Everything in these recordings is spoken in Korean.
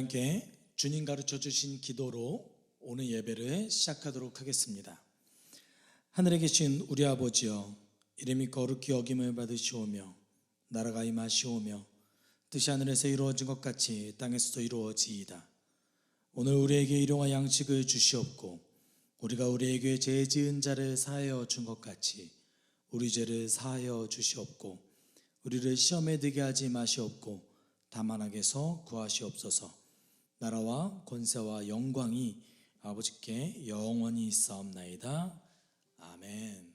함께 주님 가르쳐 주신 기도로 오늘 예배를 시작하도록 하겠습니다. 하늘에 계신 우리 아버지여, 이름이 거룩히 여김을 받으시오며 나라가 임하시오며 뜻이 하늘에서 이루어진 것 같이 땅에서도 이루어지이다. 오늘 우리에게 일용할 양식을 주시옵고 우리가 우리에게 죄 지은 자를 사하여 준 것 같이 우리 죄를 사하여 주시옵고 우리를 시험에 들게 하지 마시옵고 다만 악에서 구하시옵소서. 나라와 권세와 영광이 아버지께 영원히 있사옵나이다. 아멘.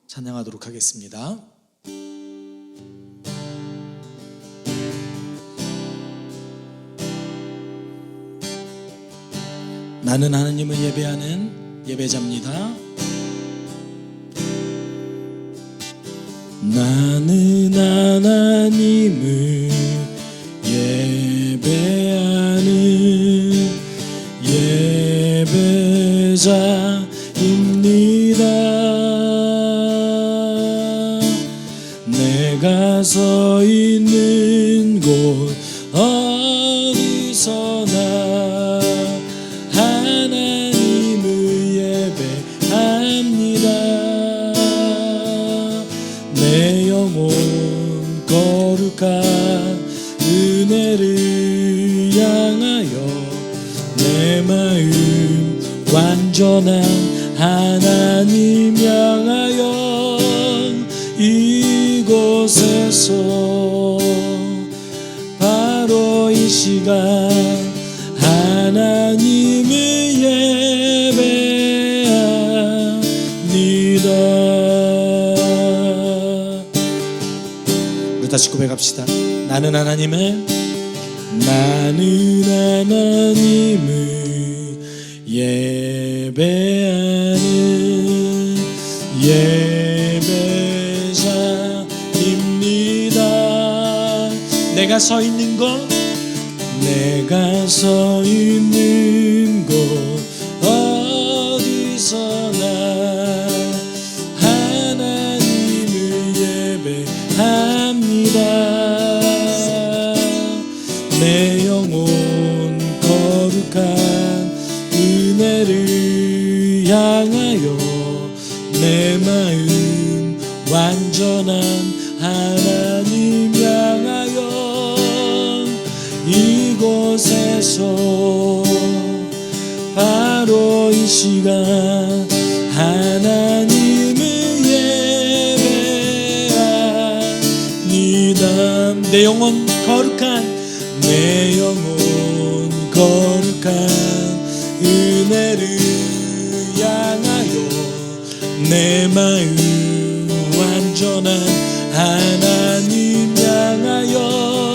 찬양하도록 하겠습니다. 나는 하나님을 예배하는 예배자입니다. 나는 하나님을 예배하는 예배자입니다. 내가 서 있는 곳 어디서나 하나님을 예배합니다. 내 영혼 거룩한 은혜를 향하여 내 마음 완전한 하나님 향하여 이곳에서 바로 이 시간 하나님을 예배합니다. 우리 다시 고백합시다. 나는 하나님을 예배하는 예배자입니다. 내가 서 있는 곳 어디서나 하나님을 예배합니다. 내 영혼 거룩한 은혜를 향하여 내 마음 완전한 하나님 향하여 이곳에서 바로 이 시간 하나님을 예배합니다. 내 영혼 거룩한 은혜를 향하여 내 마음 완전한 하나님 향하여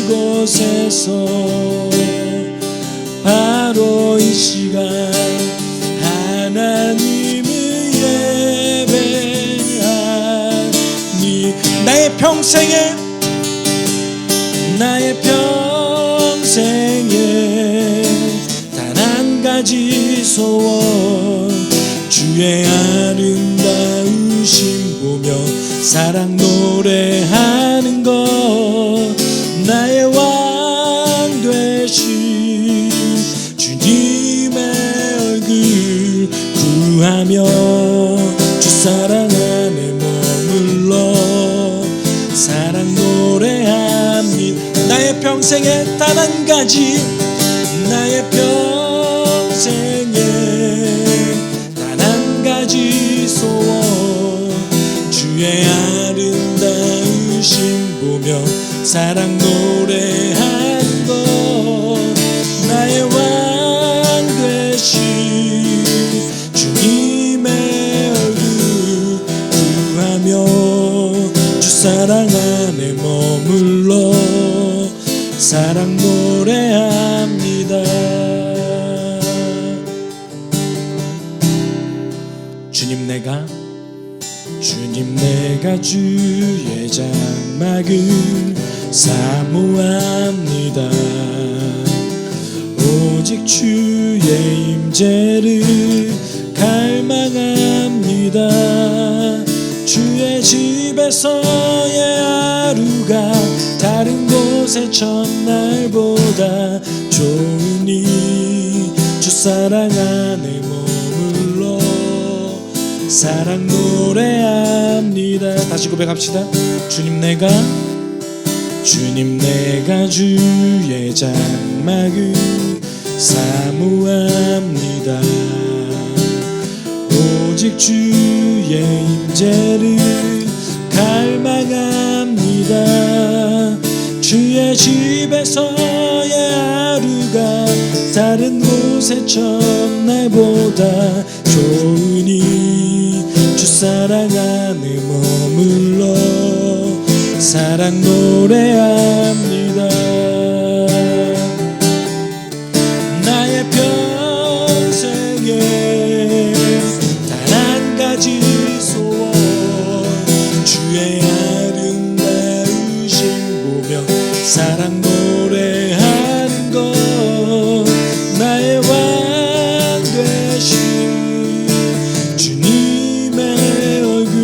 이곳에서 바로 이 시간 하나님을 예배하니 나의 평생에 단 한 가지 소원 주의 아름다우심 보며 사랑 노래하는 것 나의 왕 되신 주님의 얼굴 구하며 주 사랑 안에 머물러 사랑 노래합니다. 나의 평생에 단 한 가지 단 한 가지 소원 주의 아름다우심 보며 사랑 노래하는 것 나의 왕 되신 주님의 얼굴 구하며 주 사랑 안에 머물러 사랑 노래합니다. 주님 내가 주의 장막을 사모합니다. 오직 주의 임재를 갈망합니다. 주의 집에서의 하루가 다른 곳 곳에 첫날보다 좋으니 주 사랑 안에 머물러 사랑 노래합니다. 다시 고백합시다. 주님 내가 주의 장막을 사모합니다. 오직 주의 임재를 갈망합니다. 주의 집에서의 하루가 다른 곳의 첫날보다 좋으니 주 사랑 안에 머물러 사랑 노래합니다. 나의 평생에 단 한 가지 소원 주의 아름다우신 보며 사랑 노래하는 것 나의 왕 되신 주님의 얼굴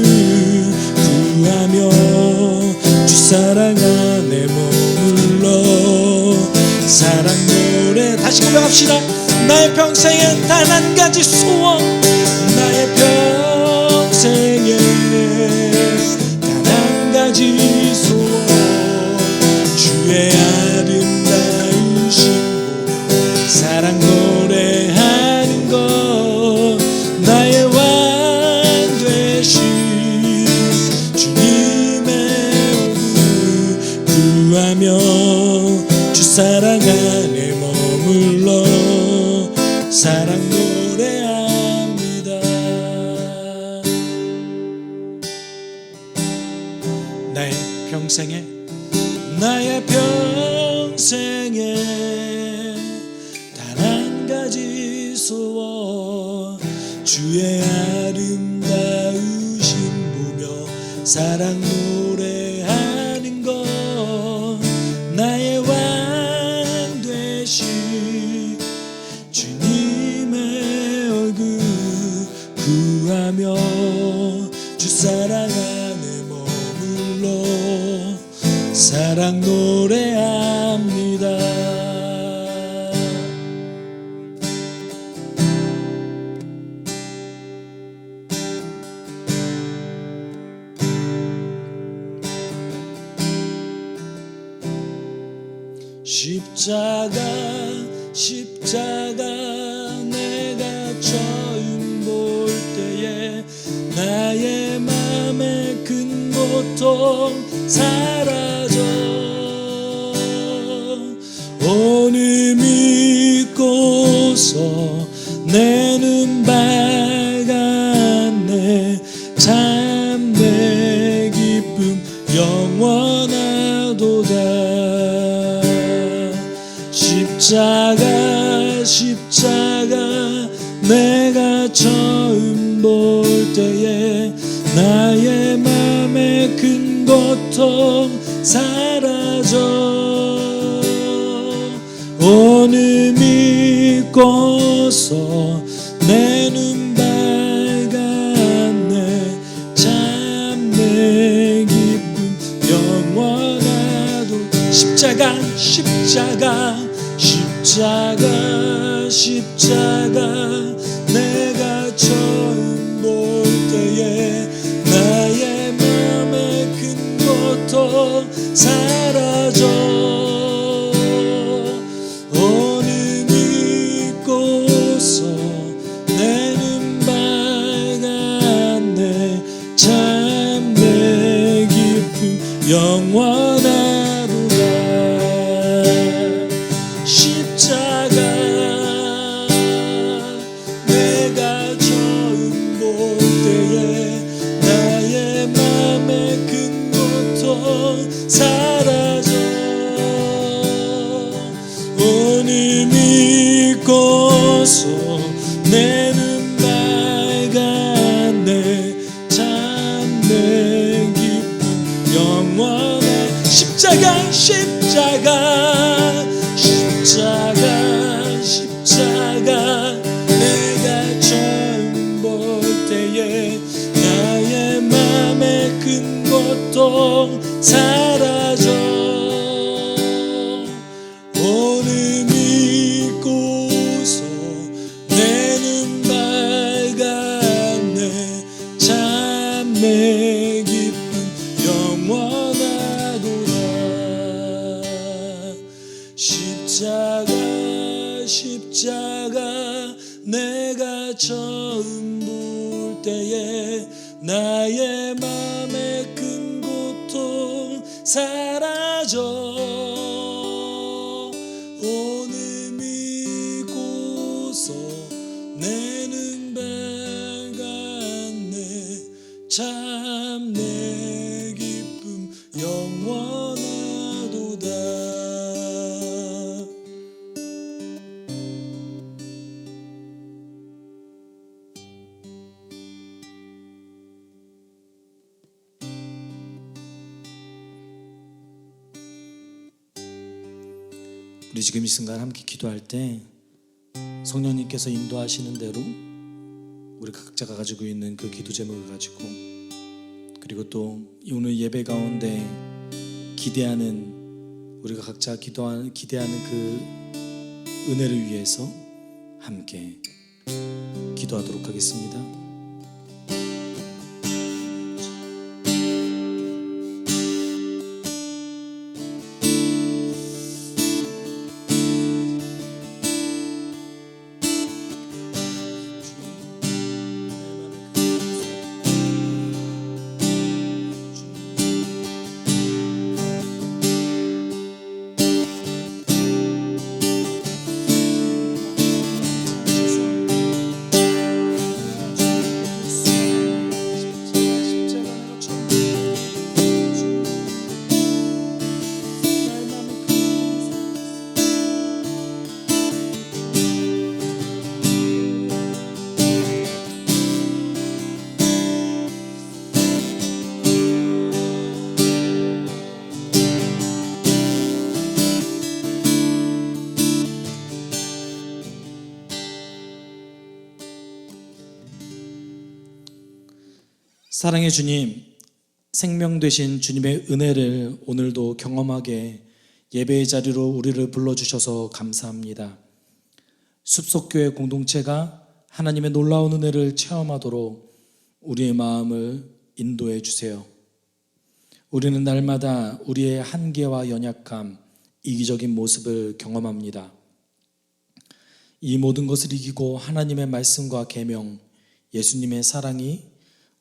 구하며 주 사랑 안에 머물러 사랑 노래 다시 고백합시다. 나의 평생에 단 한 가지 소원 나의 평생에 단 한 가지 소원 주의 아름다우신 보며 사랑 노래하는 것 나의 왕 되신 주님의 얼굴 구하며 주 사랑 안에 머물러 사랑 노래합니다. 나의 평생에 단 한 가지 소원 주의 아름다우신 보며 사랑 노래하는 것 나의 왕 되신 주님의 얼굴 구하며 주 사랑 안에 머물러 사랑 노래합니다. 십자가 내가 처음 볼 때에 나의 맘에 큰 고통 사라져 오늘 믿고서 내 눈 밝았네 참 내 기쁨 영원하도다. 십자가 내가 처음 볼 때에 나의 맘에 큰 고통 사라져 오늘 믿고서 내 눈 밝았네 참 내 기쁨 영원하도 십자가 내가 처음 볼 때에 나의 맘에 큰 고통 사라져 오늘 믿고서 내 눈 밝았네 참 내 기쁨 영원하도다. 내가 처음 볼 때에 나의 맘에 큰 고통 사라져 오늘 믿고서 내 눈 밝았네 참 내 기쁨 영원한 십자가 내가 처음 볼 때에 나의 맘에 큰 고통 사라져 처음 볼 때에 나의 맘의 큰 고통 사라져 오늘 믿고서 내 눈 밝았네 참 내 기쁨 영원하도다. 우리 지금 이 순간 함께 기도할 때 성령님께서 인도하시는 대로 우리 각자가 가지고 있는 그 기도 제목을 가지고 그리고 또 오늘 예배 가운데 기대하는 우리가 각자 기대하는 그 은혜를 위해서 함께 기도하도록 하겠습니다. 사랑의 주님, 생명 되신 주님의 은혜를 오늘도 경험하게 예배의 자리로 우리를 불러주셔서 감사합니다. 숲속교회 공동체가 하나님의 놀라운 은혜를 체험하도록 우리의 마음을 인도해 주세요. 우리는 날마다 우리의 한계와 연약함, 이기적인 모습을 경험합니다. 이 모든 것을 이기고 하나님의 말씀과 계명, 예수님의 사랑이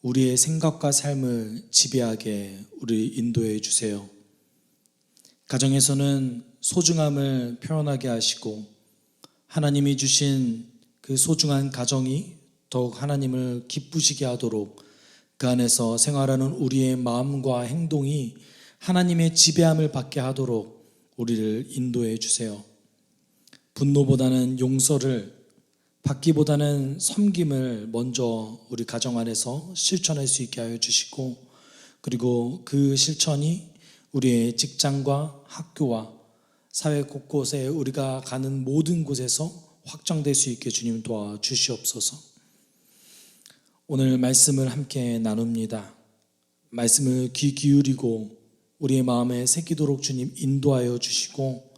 우리의 생각과 삶을 지배하게 우리 인도해 주세요. 가정에서는 소중함을 표현하게 하시고 하나님이 주신 그 소중한 가정이 더욱 하나님을 기쁘시게 하도록 그 안에서 생활하는 우리의 마음과 행동이 하나님의 지배함을 받게 하도록 우리를 인도해 주세요. 분노보다는 용서를, 받기보다는 섬김을 먼저 우리 가정 안에서 실천할 수 있게 하여 주시고 그리고 그 실천이 우리의 직장과 학교와 사회 곳곳에 우리가 가는 모든 곳에서 확장될 수 있게 주님 도와주시옵소서. 오늘 말씀을 함께 나눕니다. 말씀을 귀 기울이고 우리의 마음에 새기도록 주님 인도하여 주시고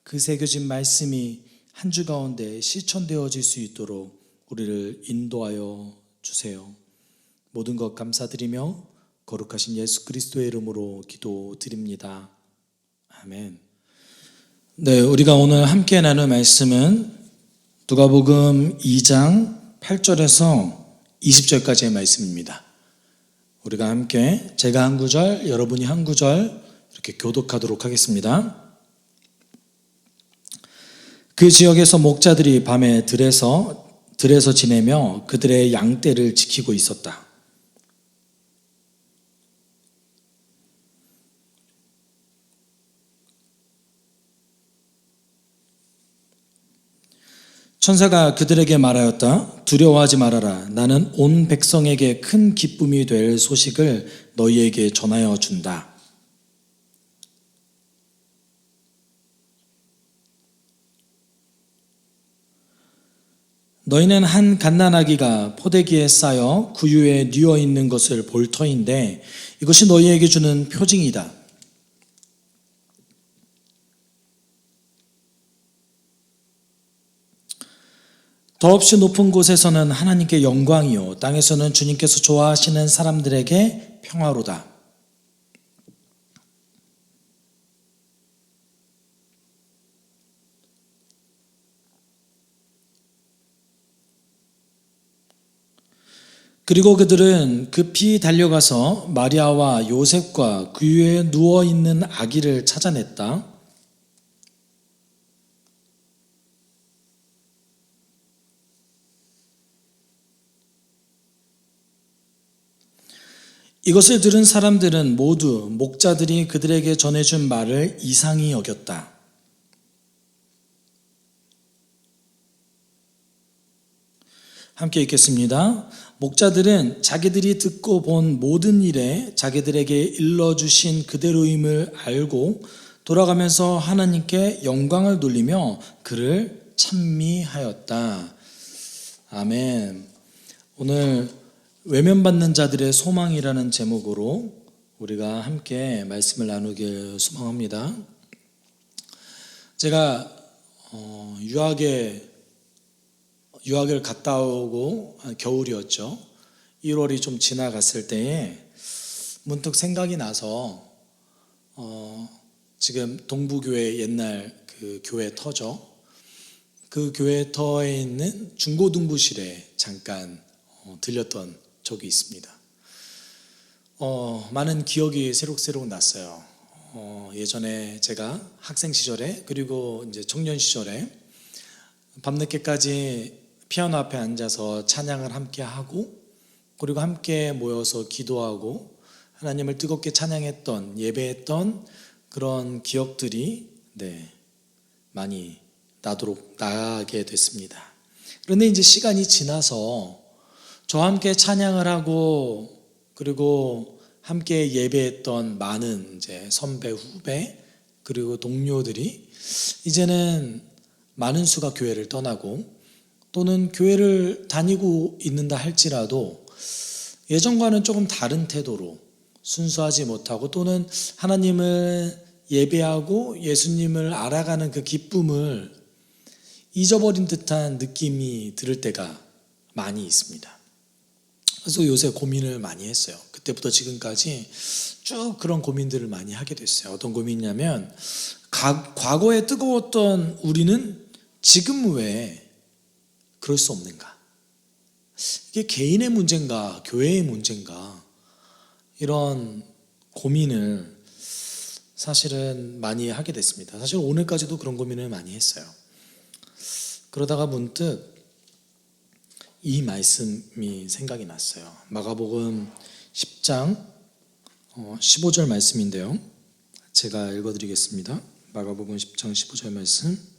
그 새겨진 말씀이 한 주 가운데 실천되어질 수 있도록 우리를 인도하여 주세요. 모든 것 감사드리며 거룩하신 예수 그리스도의 이름으로 기도드립니다. 아멘. 네, 우리가 오늘 함께 나눌 말씀은 누가복음 2장 8절에서 20절까지의 말씀입니다. 우리가 함께 제가 한 구절, 여러분이 한 구절 이렇게 교독하도록 하겠습니다. 그 지역에서 목자들이 밤에 들에서 지내며 그들의 양떼를 지키고 있었다. 천사가 그들에게 말하였다. 두려워하지 말아라. 나는 온 백성에게 큰 기쁨이 될 소식을 너희에게 전하여 준다. 너희는 한 갓난아기가 포대기에 쌓여 구유에 뉘어 있는 것을 볼 터인데 이것이 너희에게 주는 표징이다. 더없이 높은 곳에서는 하나님께 영광이요 땅에서는 주님께서 좋아하시는 사람들에게 평화로다. 그리고 그들은 급히 달려가서 마리아와 요셉과 그 위에 누워있는 아기를 찾아냈다. 이것을 들은 사람들은 모두 목자들이 그들에게 전해준 말을 이상히 여겼다. 함께 읽겠습니다. 목자들은 자기들이 듣고 본 모든 일에 자기들에게 일러주신 그대로임을 알고 돌아가면서 하나님께 영광을 돌리며 그를 찬미하였다. 아멘. 오늘 외면받는 자들의 소망이라는 제목으로 우리가 함께 말씀을 나누길 소망합니다. 제가 유학을 갔다 오고 겨울이었죠. 1월이 좀 지나갔을 때에 문득 생각이 나서 지금 동부교회 옛날 그 교회 터죠. 그 교회 터에 있는 중고등부실에 잠깐 들렸던 적이 있습니다. 많은 기억이 새록새록 났어요. 예전에 제가 학생 시절에 그리고 이제 청년 시절에 밤늦게까지 피아노 앞에 앉아서 찬양을 함께 하고 그리고 함께 모여서 기도하고 하나님을 뜨겁게 찬양했던 예배했던 그런 기억들이 많이 나게 됐습니다. 그런데 이제 시간이 지나서 저와 함께 찬양을 하고 그리고 함께 예배했던 많은 이제 선배, 후배 그리고 동료들이 이제는 많은 수가 교회를 떠나고 또는 교회를 다니고 있는다 할지라도 예전과는 조금 다른 태도로 순수하지 못하고 또는 하나님을 예배하고 예수님을 알아가는 그 기쁨을 잊어버린 듯한 느낌이 들을 때가 많이 있습니다. 그래서 요새 고민을 많이 했어요. 그때부터 지금까지 쭉 그런 고민들을 많이 하게 됐어요. 어떤 고민이냐면 과거에 뜨거웠던 우리는 지금 왜 그럴 수 없는가? 이게 개인의 문제인가 교회의 문제인가? 이런 고민을 사실은 많이 하게 됐습니다. 사실 오늘까지도 그런 고민을 많이 했어요. 그러다가 문득 이 말씀이 생각이 났어요. 마가복음 10장 15절 말씀인데요. 제가 읽어드리겠습니다. 마가복음 10장 15절 말씀.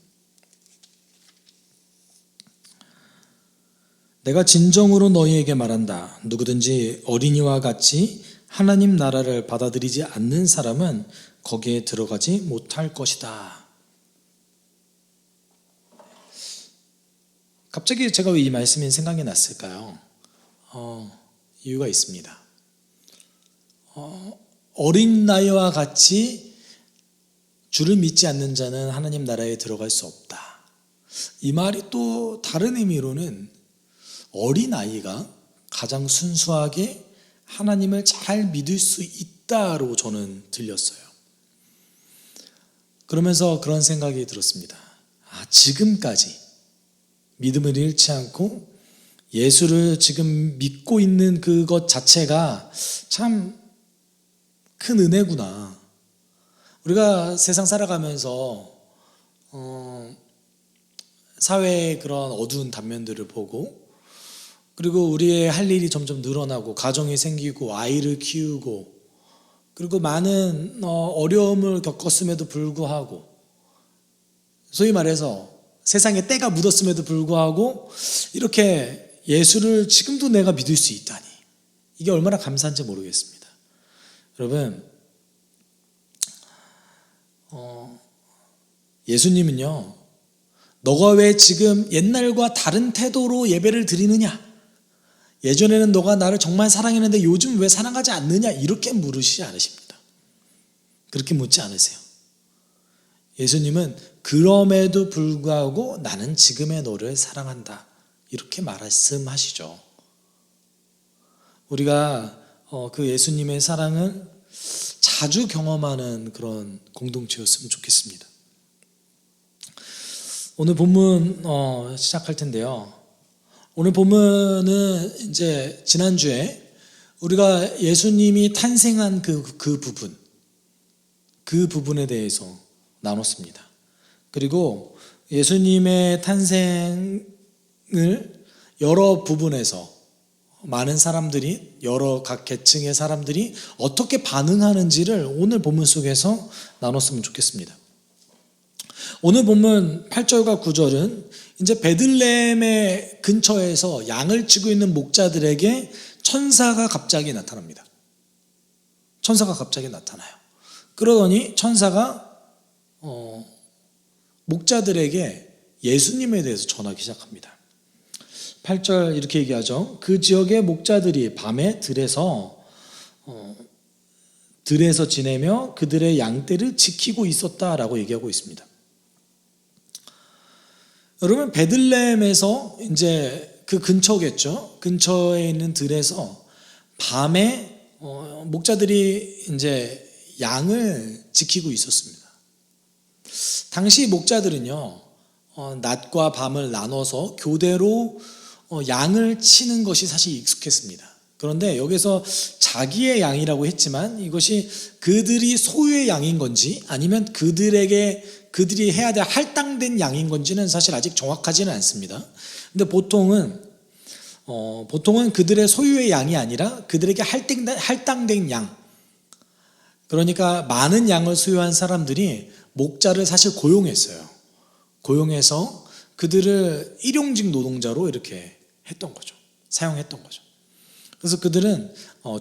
내가 진정으로 너희에게 말한다. 누구든지 어린이와 같이 하나님 나라를 받아들이지 않는 사람은 거기에 들어가지 못할 것이다. 갑자기 제가 왜 이 말씀이 생각이 났을까요? 이유가 있습니다. 어린 나이와 같이 주를 믿지 않는 자는 하나님 나라에 들어갈 수 없다. 이 말이 또 다른 의미로는 어린아이가 가장 순수하게 하나님을 잘 믿을 수 있다로 저는 들렸어요. 그러면서 그런 생각이 들었습니다. 지금까지 믿음을 잃지 않고 예수를 지금 믿고 있는 그것 자체가 참 큰 은혜구나. 우리가 세상 살아가면서 사회의 그런 어두운 단면들을 보고 그리고 우리의 할 일이 점점 늘어나고 가정이 생기고 아이를 키우고 그리고 많은 어려움을 겪었음에도 불구하고 소위 말해서 세상에 때가 묻었음에도 불구하고 이렇게 예수를 지금도 내가 믿을 수 있다니 이게 얼마나 감사한지 모르겠습니다. 여러분 예수님은요 너가 왜 지금 옛날과 다른 태도로 예배를 드리느냐, 예전에는 너가 나를 정말 사랑했는데 요즘 왜 사랑하지 않느냐 이렇게 물으시지 않으십니다. 그렇게 묻지 않으세요. 예수님은 그럼에도 불구하고 나는 지금의 너를 사랑한다 이렇게 말씀하시죠. 우리가 그 예수님의 사랑을 자주 경험하는 그런 공동체였으면 좋겠습니다. 오늘 본문 시작할 텐데요. 오늘 보면은 이제 지난주에 우리가 예수님이 탄생한 그 부분에 대해서 나눴습니다. 그리고 예수님의 탄생을 여러 부분에서 많은 사람들이, 여러 각 계층의 사람들이 어떻게 반응하는지를 오늘 본문 속에서 나눴으면 좋겠습니다. 오늘 본문 8절과 9절은 이제 베들레헴의 근처에서 양을 치고 있는 목자들에게 천사가 갑자기 나타납니다. 천사가 갑자기 나타나요. 그러더니 천사가 목자들에게 예수님에 대해서 전하기 시작합니다. 8절 이렇게 얘기하죠. 그 지역의 목자들이 밤에 들에서 지내며 그들의 양떼를 지키고 있었다라고 얘기하고 있습니다. 여러분, 베들레헴에서 이제 그 근처겠죠. 근처에 있는 들에서 밤에 목자들이 이제 양을 지키고 있었습니다. 당시 목자들은요, 낮과 밤을 나눠서 교대로 양을 치는 것이 사실 익숙했습니다. 그런데 여기서 자기의 양이라고 했지만 이것이 그들이 소유의 양인 건지 아니면 그들이 해야 될 할당된 양인 건지는 사실 아직 정확하지는 않습니다. 근데 보통은 그들의 소유의 양이 아니라 그들에게 할당된 양, 그러니까 많은 양을 소유한 사람들이 목자를 사실 고용했어요. 고용해서 그들을 일용직 노동자로 이렇게 했던 거죠. 사용했던 거죠. 그래서 그들은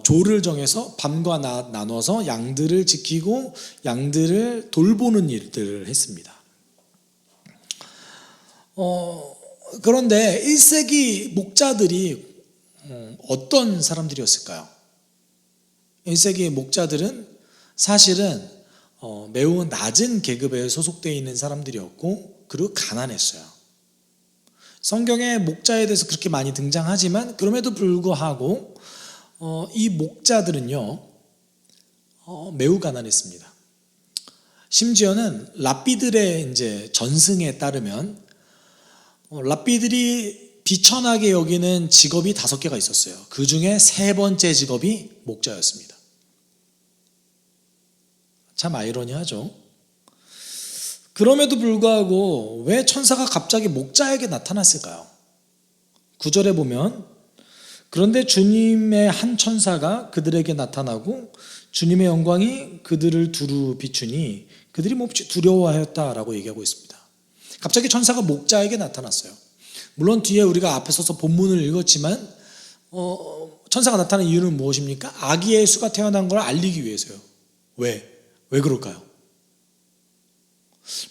조를 정해서 밤과 낮 나눠서 양들을 지키고 양들을 돌보는 일들을 했습니다. 그런데 1세기 목자들이 어떤 사람들이었을까요? 1세기 목자들은 사실은 매우 낮은 계급에 소속되어 있는 사람들이었고 그리고 가난했어요. 성경에 목자에 대해서 그렇게 많이 등장하지만 그럼에도 불구하고 이 목자들은요 매우 가난했습니다. 심지어는 랍비들의 이제 전승에 따르면 랍비들이 비천하게 여기는 직업이 5개가 있었어요. 그 중에 3번째 직업이 목자였습니다. 참 아이러니하죠. 그럼에도 불구하고 왜 천사가 갑자기 목자에게 나타났을까요? 9절에 보면 그런데 주님의 한 천사가 그들에게 나타나고 주님의 영광이 그들을 두루 비추니 그들이 몹시 두려워하였다라고 얘기하고 있습니다. 갑자기 천사가 목자에게 나타났어요. 물론 뒤에 우리가 앞에 서서 본문을 읽었지만 천사가 나타난 이유는 무엇입니까? 아기 예수가 태어난 걸 알리기 위해서요. 왜 그럴까요?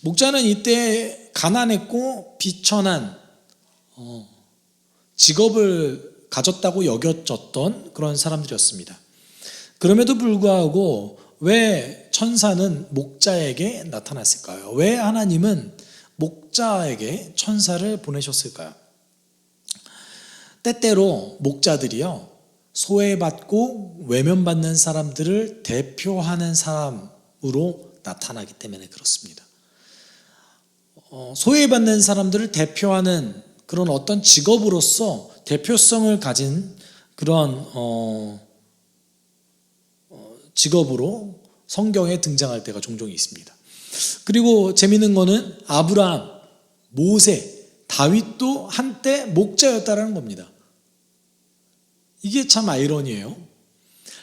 목자는 이때 가난했고 비천한 직업을 가졌다고 여겨졌던 그런 사람들이었습니다. 그럼에도 불구하고 왜 천사는 목자에게 나타났을까요? 왜 하나님은 목자에게 천사를 보내셨을까요? 때때로 목자들이요 소외받고 외면받는 사람들을 대표하는 사람으로 나타나기 때문에 그렇습니다. 소외받는 사람들을 대표하는 그런 어떤 직업으로서 대표성을 가진 그런 직업으로 성경에 등장할 때가 종종 있습니다. 그리고 재미있는 거는 아브라함, 모세, 다윗도 한때 목자였다는 겁니다. 이게 참 아이러니해요.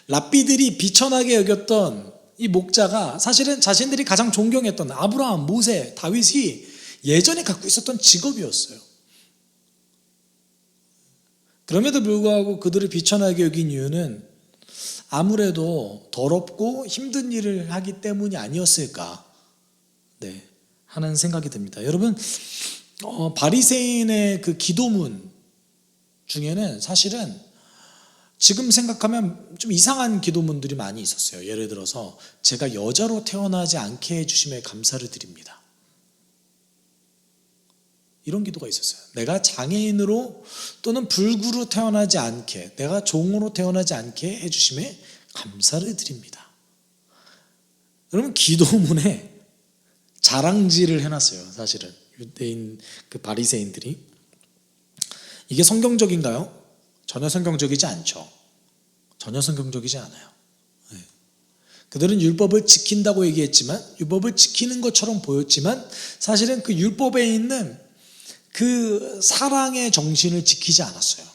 랍비들이 비천하게 여겼던 이 목자가 사실은 자신들이 가장 존경했던 아브라함, 모세, 다윗이 예전에 갖고 있었던 직업이었어요. 그럼에도 불구하고 그들을 비천하게 여긴 이유는 아무래도 더럽고 힘든 일을 하기 때문이 아니었을까 하는 생각이 듭니다. 여러분, 바리새인의 그 기도문 중에는 사실은 지금 생각하면 좀 이상한 기도문들이 많이 있었어요. 예를 들어서 제가 여자로 태어나지 않게 해주심에 감사를 드립니다. 이런 기도가 있었어요. 내가 장애인으로 또는 불구로 태어나지 않게, 내가 종으로 태어나지 않게 해주심에 감사를 드립니다. 여러분, 기도문에 자랑질을 해놨어요. 사실은 유대인 그 바리새인들이. 이게 성경적인가요? 전혀 성경적이지 않죠. 전혀 성경적이지 않아요. 네. 그들은 율법을 지킨다고 얘기했지만, 율법을 지키는 것처럼 보였지만 사실은 그 율법에 있는 그 사랑의 정신을 지키지 않았어요.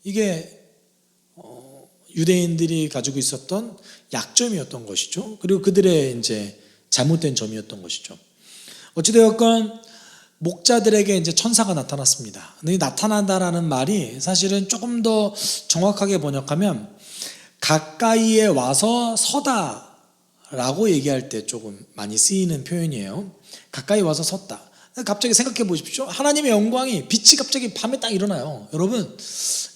이게 유대인들이 가지고 있었던 약점이었던 것이죠. 그리고 그들의 이제 잘못된 점이었던 것이죠. 어찌되었건 목자들에게 이제 천사가 나타났습니다. 근데 나타난다라는 말이 사실은 조금 더 정확하게 번역하면 가까이에 와서 서다라고 얘기할 때 조금 많이 쓰이는 표현이에요. 가까이 와서 섰다. 갑자기 생각해 보십시오. 하나님의 영광이, 빛이 갑자기 밤에 딱 일어나요. 여러분,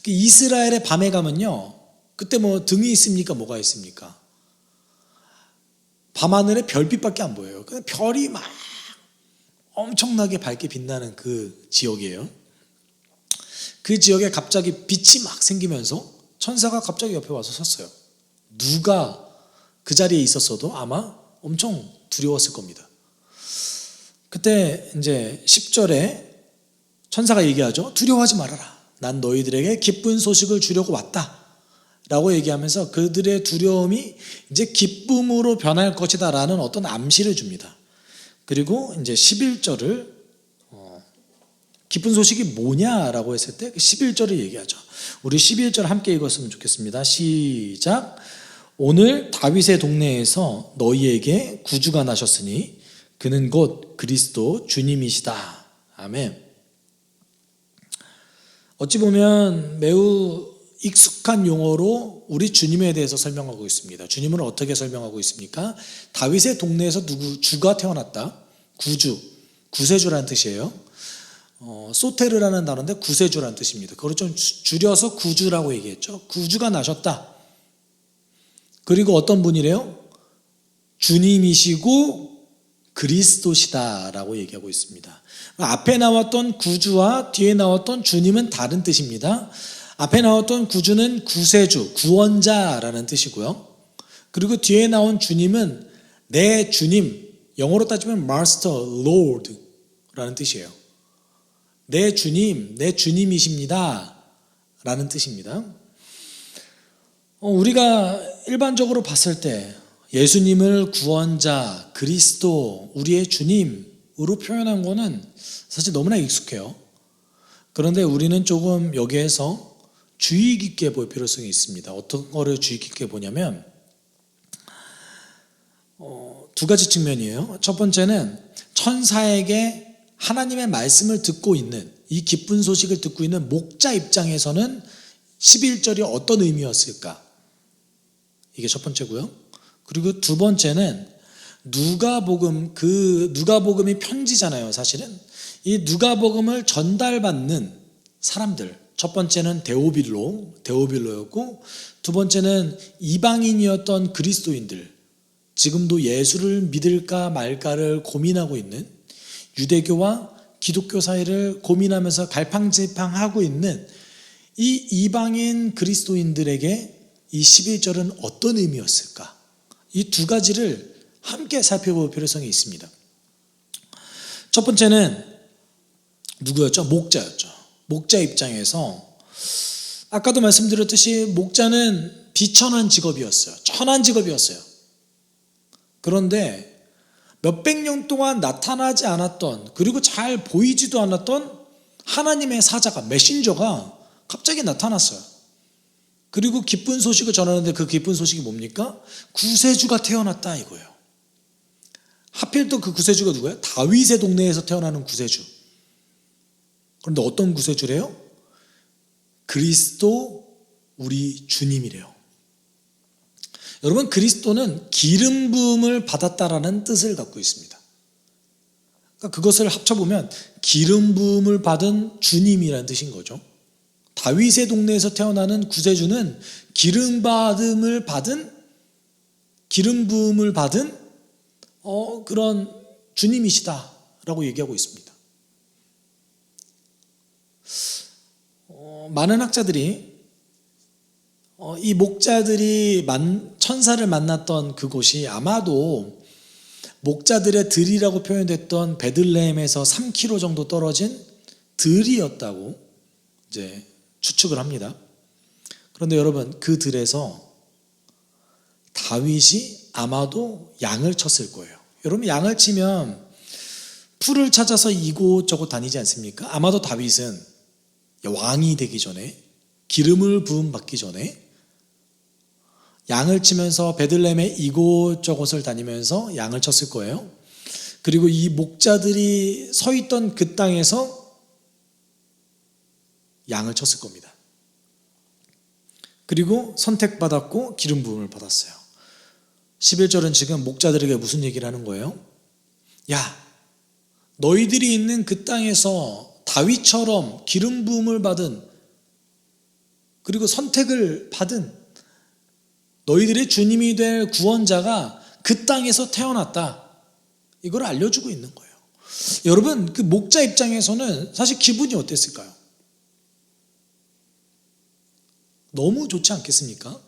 이스라엘의 밤에 가면요, 그때 뭐 등이 있습니까? 뭐가 있습니까? 밤하늘에 별빛밖에 안 보여요. 그냥 별이 막 엄청나게 밝게 빛나는 그 지역이에요. 그 지역에 갑자기 빛이 막 생기면서 천사가 갑자기 옆에 와서 섰어요. 누가 그 자리에 있었어도 아마 엄청 두려웠을 겁니다. 그때 이제 10절에 천사가 얘기하죠. 두려워하지 말아라. 난 너희들에게 기쁜 소식을 주려고 왔다. 라고 얘기하면서 그들의 두려움이 이제 기쁨으로 변할 것이다 라는 어떤 암시를 줍니다. 그리고 이제 11절을 기쁜 소식이 뭐냐라고 했을 때 11절을 얘기하죠. 우리 11절 함께 읽었으면 좋겠습니다. 시작. 오늘 다윗의 동네에서 너희에게 구주가 나셨으니 그는 곧 그리스도 주님이시다. 아멘. 어찌 보면 매우 익숙한 용어로 우리 주님에 대해서 설명하고 있습니다. 주님을 어떻게 설명하고 있습니까? 다윗의 동네에서 주가 태어났다. 구주, 구세주라는 뜻이에요. 소테르라는 단어인데 구세주라는 뜻입니다. 그걸 좀 줄여서 구주라고 얘기했죠. 구주가 나셨다. 그리고 어떤 분이래요? 주님이시고 그리스도시다라고 얘기하고 있습니다. 앞에 나왔던 구주와 뒤에 나왔던 주님은 다른 뜻입니다. 앞에 나왔던 구주는 구세주, 구원자라는 뜻이고요. 그리고 뒤에 나온 주님은 내 주님, 영어로 따지면 Master, Lord라는 뜻이에요. 내 주님, 내 주님이십니다 라는 뜻입니다. 우리가 일반적으로 봤을 때 예수님을 구원자, 그리스도, 우리의 주님으로 표현한 거는 사실 너무나 익숙해요. 그런데 우리는 조금 여기에서 주의 깊게 볼 필요성이 있습니다. 어떤 거를 주의 깊게 보냐면 두 가지 측면이에요. 첫 번째는 천사에게 하나님의 말씀을 듣고 있는, 이 기쁜 소식을 듣고 있는 목자 입장에서는 11절이 어떤 의미였을까? 이게 첫 번째고요. 그리고 두 번째는 누가복음이 편지잖아요. 사실은 이 누가복음을 전달받는 사람들, 첫 번째는 데오빌로였고 두 번째는 이방인이었던 그리스도인들, 지금도 예수를 믿을까 말까를 고민하고 있는, 유대교와 기독교 사이를 고민하면서 갈팡질팡하고 있는 이 이방인 그리스도인들에게 이 11절은 어떤 의미였을까? 이 두 가지를 함께 살펴볼 필요성이 있습니다. 첫 번째는 누구였죠? 목자였죠. 목자 입장에서 아까도 말씀드렸듯이 목자는 비천한 직업이었어요. 천한 직업이었어요. 그런데 몇백 년 동안 나타나지 않았던, 그리고 잘 보이지도 않았던 하나님의 사자가, 메신저가 갑자기 나타났어요. 그리고 기쁜 소식을 전하는데 그 기쁜 소식이 뭡니까? 구세주가 태어났다 이거예요. 하필 또 그 구세주가 누구예요? 다윗의 동네에서 태어나는 구세주. 그런데 어떤 구세주래요? 그리스도 우리 주님이래요. 여러분, 그리스도는 기름 부음을 받았다라는 뜻을 갖고 있습니다. 그러니까 그것을 합쳐보면 기름 부음을 받은 주님이라는 뜻인 거죠. 다윗의 동네에서 태어나는 구세주는 기름 부음을 받은 그런 주님이시다라고 얘기하고 있습니다. 많은 학자들이 이 목자들이 천사를 만났던 그곳이 아마도 목자들의 들이라고 표현됐던 베들레헴에서 3km 정도 떨어진 들이었다고 이제 추측을 합니다. 그런데 여러분, 그 들에서 다윗이 아마도 양을 쳤을 거예요. 여러분, 양을 치면 풀을 찾아서 이곳저곳 다니지 않습니까? 아마도 다윗은 왕이 되기 전에, 기름을 부음 받기 전에 양을 치면서 베들레헴의 이곳저곳을 다니면서 양을 쳤을 거예요. 그리고 이 목자들이 서 있던 그 땅에서 양을 쳤을 겁니다. 그리고 선택받았고 기름 부음을 받았어요. 11절은 지금 목자들에게 무슨 얘기를 하는 거예요? 야, 너희들이 있는 그 땅에서 다윗처럼 기름 부음을 받은, 그리고 선택을 받은 너희들의 주님이 될 구원자가 그 땅에서 태어났다. 이걸 알려주고 있는 거예요. 여러분, 그 목자 입장에서는 사실 기분이 어땠을까요? 너무 좋지 않겠습니까?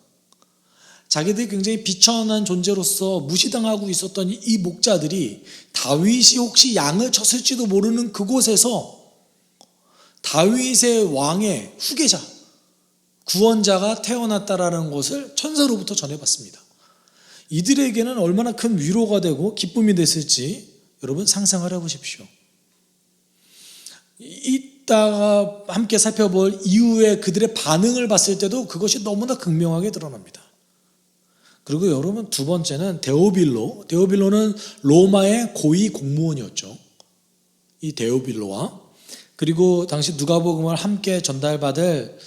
자기들이 굉장히 비천한 존재로서 무시당하고 있었던 이 목자들이 다윗이 혹시 양을 쳤을지도 모르는 그곳에서 다윗의 왕의 후계자, 구원자가 태어났다라는 것을 천사로부터 전해봤습니다. 이들에게는 얼마나 큰 위로가 되고 기쁨이 됐을지 여러분 상상을 해보십시오. 이따가 함께 살펴볼 이후에 그들의 반응을 봤을 때도 그것이 너무나 극명하게 드러납니다. 그리고 여러분, 두 번째는 데오빌로는 로마의 고위 공무원이었죠. 이 데오빌로와, 그리고 당시 누가복음을 함께 전달받을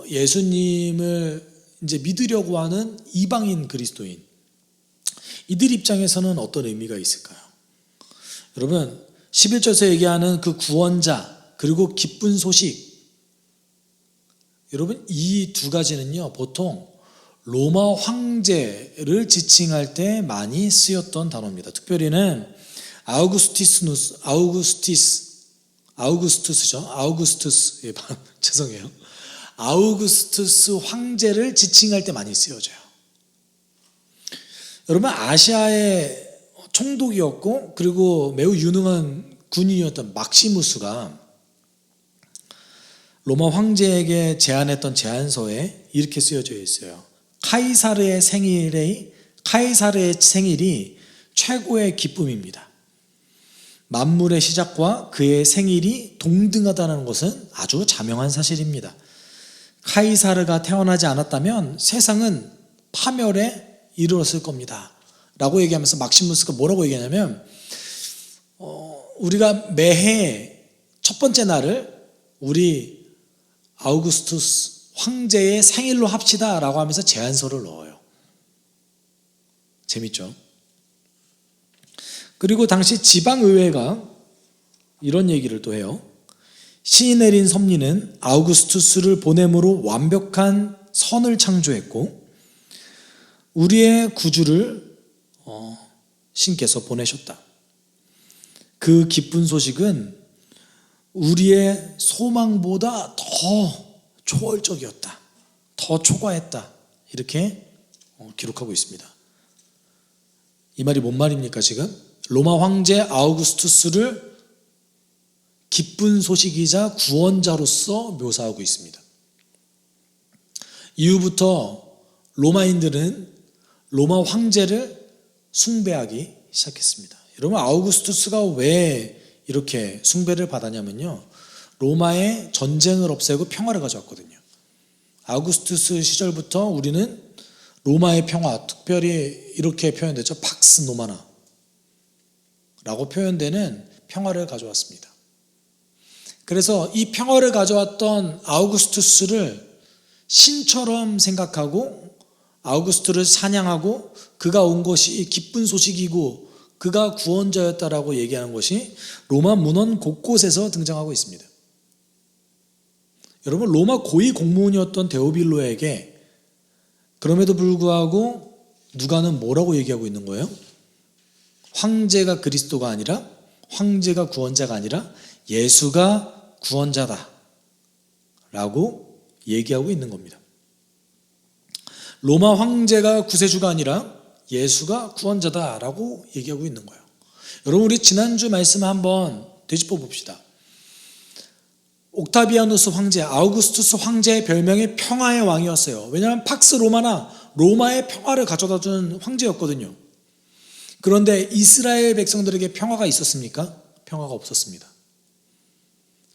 예수님을 이제 믿으려고 하는 이방인 그리스도인, 이들 입장에서는 어떤 의미가 있을까요? 여러분, 11절에서 얘기하는 그 구원자 그리고 기쁜 소식, 여러분, 이 두 가지는요 보통 로마 황제를 지칭할 때 많이 쓰였던 단어입니다. 특별히는 죄송해요. 아우구스투스 황제를 지칭할 때 많이 쓰여져요. 여러분, 아시아의 총독이었고 그리고 매우 유능한 군인이었던 막시무스가 로마 황제에게 제안했던 제안서에 이렇게 쓰여져 있어요. 카이사르의 생일이 최고의 기쁨입니다. 만물의 시작과 그의 생일이 동등하다는 것은 아주 자명한 사실입니다. 카이사르가 태어나지 않았다면 세상은 파멸에 이르렀을 겁니다. 라고 얘기하면서 막시무스가 뭐라고 얘기하냐면 우리가 매해 첫 번째 날을 우리 아우구스투스 황제의 생일로 합시다 라고 하면서 제안서를 넣어요. 재밌죠? 그리고 당시 지방의회가 이런 얘기를 또 해요. 신이 내린 섭리는 아우구스투스를 보냄으로 완벽한 선을 창조했고 우리의 구주를 신께서 보내셨다. 그 기쁜 소식은 우리의 소망보다 더 초월적이었다. 더 초과했다. 이렇게 기록하고 있습니다. 이 말이 뭔 말입니까 지금? 로마 황제 아우구스투스를 기쁜 소식이자 구원자로서 묘사하고 있습니다. 이후부터 로마인들은 로마 황제를 숭배하기 시작했습니다. 여러분, 아우구스투스가 왜 이렇게 숭배를 받았냐면요, 로마의 전쟁을 없애고 평화를 가져왔거든요. 아우구스투스 시절부터 우리는 로마의 평화, 특별히 이렇게 표현되죠. 팍스 노마나 라고 표현되는 평화를 가져왔습니다. 그래서 이 평화를 가져왔던 아우구스투스를 신처럼 생각하고 아우구스투스를 사냥하고 그가 온 것이 기쁜 소식이고 그가 구원자였다라고 얘기하는 것이 로마 문헌 곳곳에서 등장하고 있습니다. 여러분, 로마 고위 공무원이었던 데오빌로에게 그럼에도 불구하고 누가는 뭐라고 얘기하고 있는 거예요? 황제가 그리스도가 아니라, 황제가 구원자가 아니라 예수가 구원자다 라고 얘기하고 있는 겁니다. 로마 황제가 구세주가 아니라 예수가 구원자다 라고 얘기하고 있는 거예요. 여러분, 우리 지난주 말씀 한번 되짚어 봅시다. 옥타비아누스 황제, 아우구스투스 황제의 별명이 평화의 왕이었어요. 왜냐하면 팍스 로마나 로마의 평화를 가져다 준 황제였거든요. 그런데 이스라엘 백성들에게 평화가 있었습니까? 평화가 없었습니다.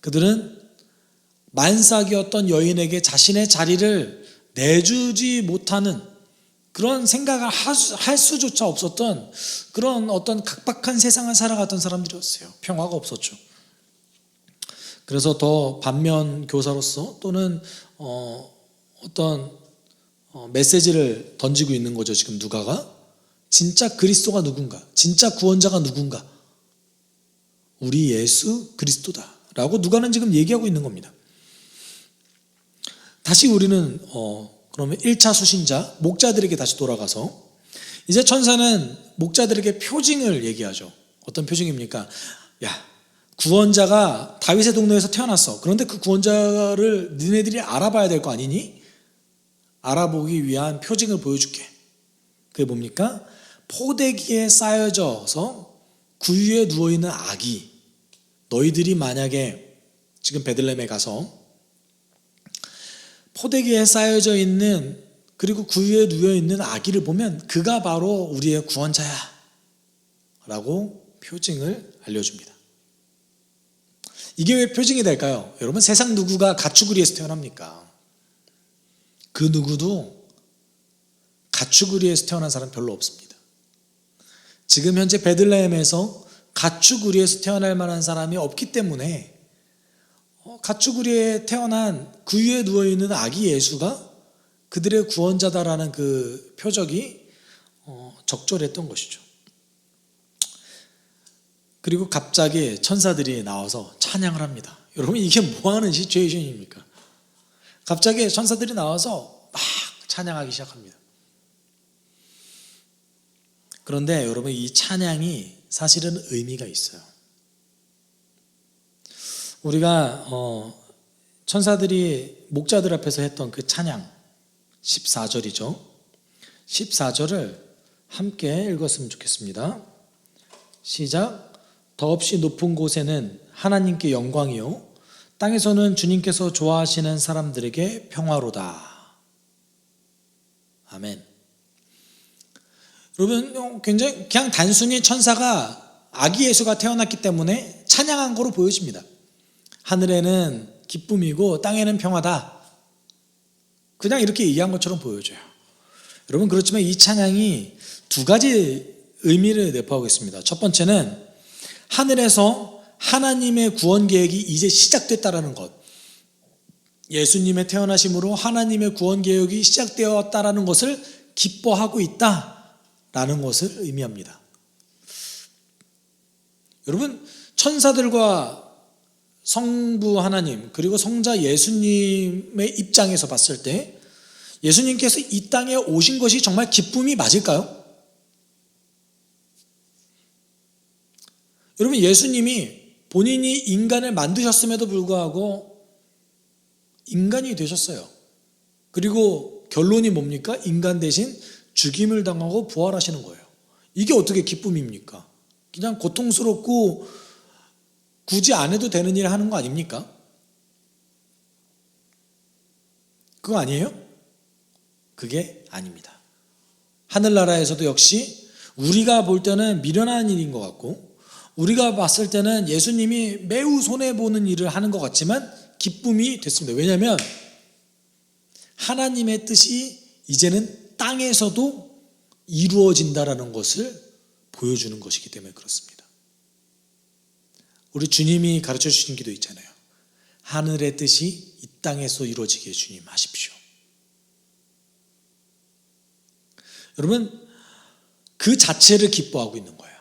그들은 만삭이었던 여인에게 자신의 자리를 내주지 못하는 그런 생각을 할 수조차 없었던 그런 어떤 각박한 세상을 살아갔던 사람들이었어요. 평화가 없었죠. 그래서 더 반면 교사로서 또는 어떤 메시지를 던지고 있는 거죠. 지금 누가가 진짜 그리스도가 누군가, 진짜 구원자가 누군가, 우리 예수 그리스도다 라고 누가는 지금 얘기하고 있는 겁니다. 다시 우리는 그러면 1차 수신자 목자들에게 다시 돌아가서 이제 천사는 목자들에게 표징을 얘기하죠. 어떤 표징입니까? 야, 구원자가 다윗의 동네에서 태어났어. 그런데 그 구원자를 니네들이 알아봐야 될 거 아니니? 알아보기 위한 표징을 보여줄게. 그게 뭡니까? 포대기에 쌓여져서 구유에 누워있는 아기. 너희들이 만약에 지금 베들레헴에 가서 포대기에 쌓여져 있는 그리고 구유에 누워있는 아기를 보면 그가 바로 우리의 구원자야 라고 표징을 알려줍니다. 이게 왜 표징이 될까요? 여러분, 세상 누구가 가축우리에서 태어납니까? 그 누구도 가축우리에서 태어난 사람 별로 없습니다. 지금 현재 베들레헴에서 가축우리에서 태어날 만한 사람이 없기 때문에 가축우리에 태어난 구유에 누워있는 아기 예수가 그들의 구원자다라는 그 표적이 적절했던 것이죠. 그리고 갑자기 천사들이 나와서 찬양을 합니다. 여러분, 이게 뭐하는 시츄에이션입니까? 갑자기 천사들이 나와서 막 찬양하기 시작합니다. 그런데 여러분, 이 찬양이 사실은 의미가 있어요. 우리가 천사들이 목자들 앞에서 했던 그 찬양 14절이죠. 14절을 함께 읽었으면 좋겠습니다. 시작. 더없이 높은 곳에는 하나님께 영광이요 땅에서는 주님께서 좋아하시는 사람들에게 평화로다. 아멘. 여러분, 굉장히 그냥 단순히 천사가 아기 예수가 태어났기 때문에 찬양한 거로 보여집니다. 하늘에는 기쁨이고 땅에는 평화다. 그냥 이렇게 얘기한 것처럼 보여져요. 여러분, 그렇지만 이 찬양이 두 가지 의미를 내포하고 있습니다. 첫 번째는 하늘에서 하나님의 구원 계획이 이제 시작됐다라는 것. 예수님의 태어나심으로 하나님의 구원 계획이 시작되었다라는 것을 기뻐하고 있다라는 것을 의미합니다. 여러분, 천사들과 성부 하나님 그리고 성자 예수님의 입장에서 봤을 때 예수님께서 이 땅에 오신 것이 정말 기쁨이 맞을까요? 여러분, 예수님이 본인이 인간을 만드셨음에도 불구하고 인간이 되셨어요. 그리고 결론이 뭡니까? 인간 대신 죽임을 당하고 부활하시는 거예요. 이게 어떻게 기쁨입니까? 그냥 고통스럽고 굳이 안 해도 되는 일을 하는 거 아닙니까? 그거 아니에요? 그게 아닙니다. 하늘나라에서도 역시 우리가 볼 때는 미련한 일인 것 같고 우리가 봤을 때는 예수님이 매우 손해보는 일을 하는 것 같지만 기쁨이 됐습니다. 왜냐하면 하나님의 뜻이 이제는 땅에서도 이루어진다라는 것을 보여주는 것이기 때문에 그렇습니다. 우리 주님이 가르쳐 주신 기도 있잖아요. 하늘의 뜻이 이 땅에서 이루어지게 주님 하십시오. 여러분, 그 자체를 기뻐하고 있는 거예요.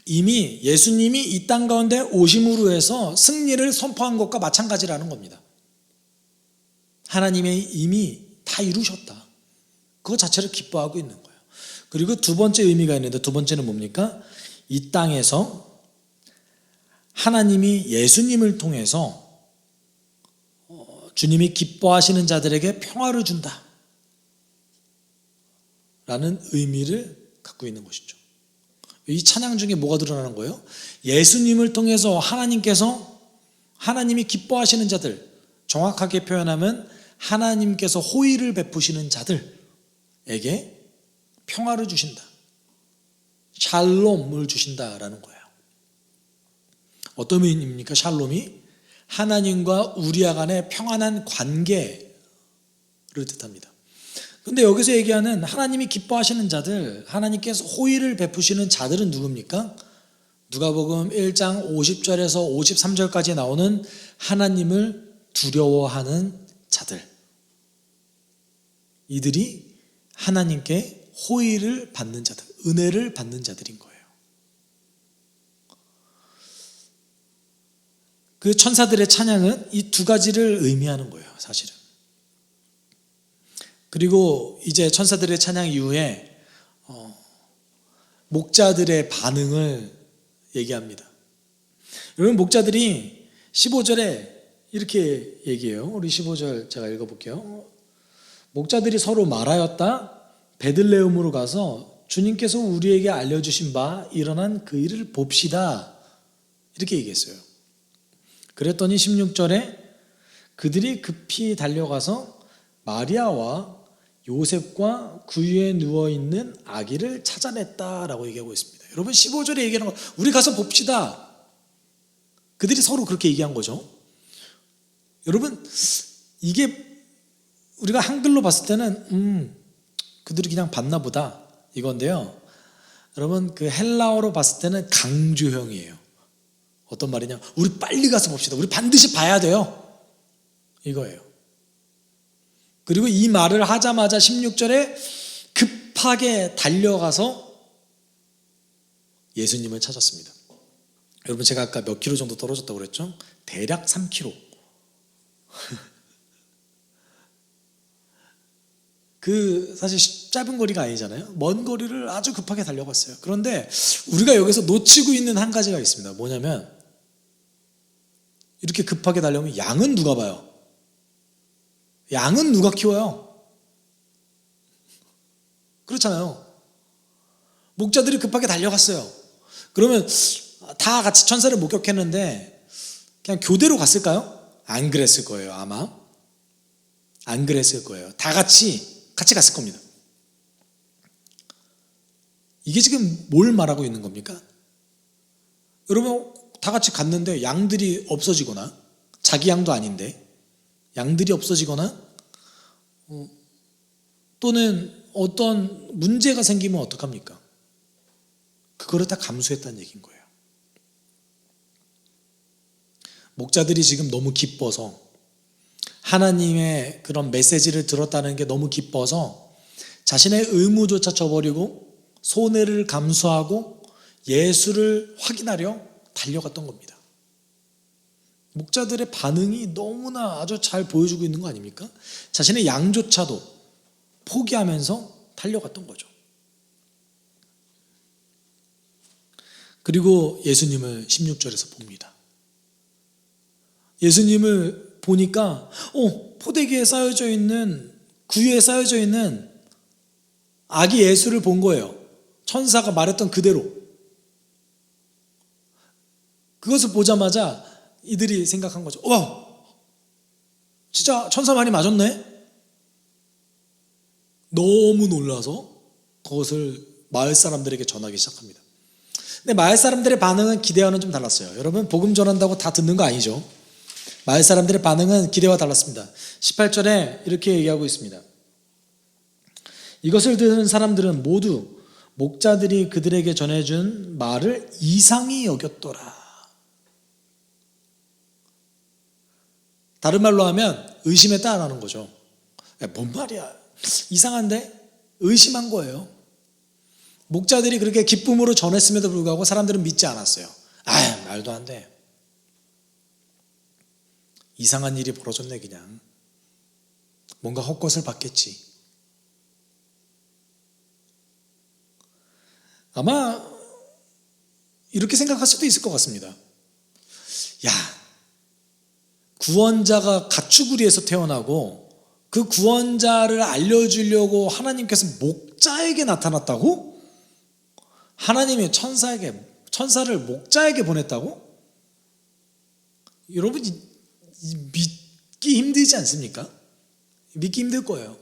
이미 예수님이 이 땅 가운데 오심으로 해서 승리를 선포한 것과 마찬가지라는 겁니다. 하나님이 이미 다 이루셨다. 그거 자체를 기뻐하고 있는 거예요. 그리고 두 번째 의미가 있는데 두 번째는 뭡니까? 이 땅에서 하나님이 예수님을 통해서 주님이 기뻐하시는 자들에게 평화를 준다 라는 의미를 갖고 있는 것이죠. 이 찬양 중에 뭐가 드러나는 거예요? 예수님을 통해서 하나님께서 하나님이 기뻐하시는 자들, 정확하게 표현하면 하나님께서 호의를 베푸시는 자들에게 평화를 주신다. 샬롬을 주신다라는 거예요. 어떤 의미입니까? 샬롬이 하나님과 우리와 간의 평안한 관계를 뜻합니다. 근데 여기서 얘기하는 하나님이 기뻐하시는 자들, 하나님께서 호의를 베푸시는 자들은 누굽니까? 누가복음 1장 50절에서 53절까지 나오는 하나님을 두려워하는 자들. 이들이 하나님께 호의를 받는 자들, 은혜를 받는 자들인 거예요. 그 천사들의 찬양은 이 두 가지를 의미하는 거예요, 사실은. 그리고 이제 천사들의 찬양 이후에 목자들의 반응을 얘기합니다. 여러분, 목자들이 15절에 이렇게 얘기해요. 우리 15절 제가 읽어볼게요. 목자들이 서로 말하였다. 베들레헴으로 가서 주님께서 우리에게 알려주신 바 일어난 그 일을 봅시다. 이렇게 얘기했어요. 그랬더니 16절에 그들이 급히 달려가서 마리아와 요셉과 그 위에 누워있는 아기를 찾아냈다라고 얘기하고 있습니다. 여러분, 15절에 얘기하는 거, 우리 가서 봅시다. 그들이 서로 그렇게 얘기한 거죠. 여러분, 이게 우리가 한글로 봤을 때는 그들이 그냥 봤나 보다 이건데요. 여러분, 그 헬라어로 봤을 때는 강조형이에요. 어떤 말이냐? 우리 빨리 가서 봅시다. 우리 반드시 봐야 돼요. 이거예요. 그리고 이 말을 하자마자 16절에 급하게 달려가서 예수님을 찾았습니다. 여러분, 제가 아까 몇 킬로 정도 떨어졌다고 그랬죠? 대략 3킬로. 그 사실 짧은 거리가 아니잖아요. 먼 거리를 아주 급하게 달려갔어요. 그런데 우리가 여기서 놓치고 있는 한 가지가 있습니다. 뭐냐면 이렇게 급하게 달려오면 양은 누가 봐요? 양은 누가 키워요? 그렇잖아요. 목자들이 급하게 달려갔어요. 그러면 다 같이 천사를 목격했는데 그냥 교대로 갔을까요? 안 그랬을 거예요, 아마. 안 그랬을 거예요. 다 같이 갔을 겁니다. 이게 지금 뭘 말하고 있는 겁니까? 여러분, 다 같이 갔는데 양들이 없어지거나, 자기 양도 아닌데 양들이 없어지거나 또는 어떤 문제가 생기면 어떡합니까? 그거를 다 감수했다는 얘기인 거예요. 목자들이 지금 너무 기뻐서, 하나님의 그런 메시지를 들었다는 게 너무 기뻐서 자신의 의무조차 저버리고 손해를 감수하고 예수를 확인하려 달려갔던 겁니다. 목자들의 반응이 너무나 아주 잘 보여주고 있는 거 아닙니까? 자신의 양조차도 포기하면서 달려갔던 거죠. 그리고 예수님을 16절에서 봅니다. 예수님을 보니까 포대기에 쌓여져 있는, 구유에 쌓여져 있는 아기 예수를 본 거예요. 천사가 말했던 그대로. 그것을 보자마자 이들이 생각한 거죠. 와, 진짜 천사 말이 맞았네. 너무 놀라서 그것을 마을 사람들에게 전하기 시작합니다. 근데 마을 사람들의 반응은 기대와는 좀 달랐어요. 여러분, 복음 전한다고 다 듣는 거 아니죠. 마을 사람들의 반응은 기대와 달랐습니다. 18절에 이렇게 얘기하고 있습니다. 이것을 들은 사람들은 모두 목자들이 그들에게 전해준 말을 이상히 여겼더라. 다른 말로 하면 의심했다라는 거죠. 뭔 말이야? 이상한데? 의심한 거예요. 목자들이 그렇게 기쁨으로 전했음에도 불구하고 사람들은 믿지 않았어요. 말도 안 돼. 이상한 일이 벌어졌네, 그냥. 뭔가 헛것을 봤겠지. 아마 이렇게 생각할 수도 있을 것 같습니다. 야, 구원자가 가축우리에서 태어나고 그 구원자를 알려주려고 하나님께서 목자에게 나타났다고? 하나님의 천사를 목자에게 보냈다고? 여러분 믿기 힘들지 않습니까? 믿기 힘들 거예요.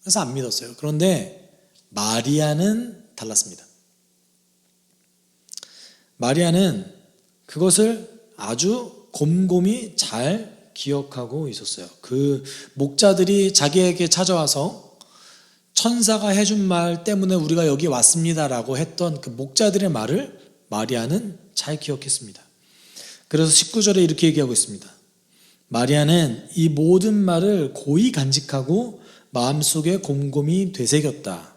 그래서 안 믿었어요. 그런데 마리아는 달랐습니다. 마리아는 그것을 아주 곰곰이 잘 기억하고 있었어요. 그 목자들이 자기에게 찾아와서 천사가 해준 말 때문에 우리가 여기 왔습니다라고 했던 그 목자들의 말을 마리아는 잘 기억했습니다. 그래서 19절에 이렇게 얘기하고 있습니다. 마리아는 이 모든 말을 고이 간직하고 마음속에 곰곰이 되새겼다.